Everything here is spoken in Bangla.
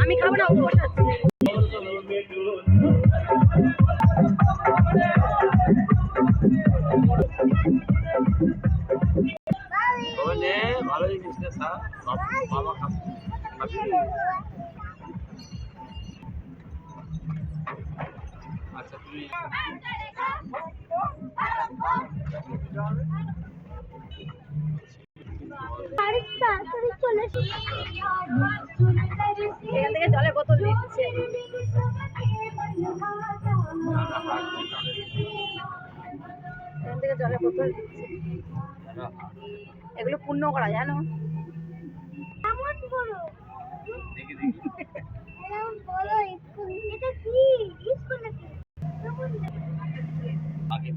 আমি খাবো না, উপোস আছে। ভালো জিনিসটা স্যার বাবা খাবে। আচ্ছা তুমি এখান থেকে জলের বোতল দিচ্ছে। এখান থেকে জলের বোতল দিচ্ছে। এগুলো পূর্ণ করা জানো? দেখি দেখি আগে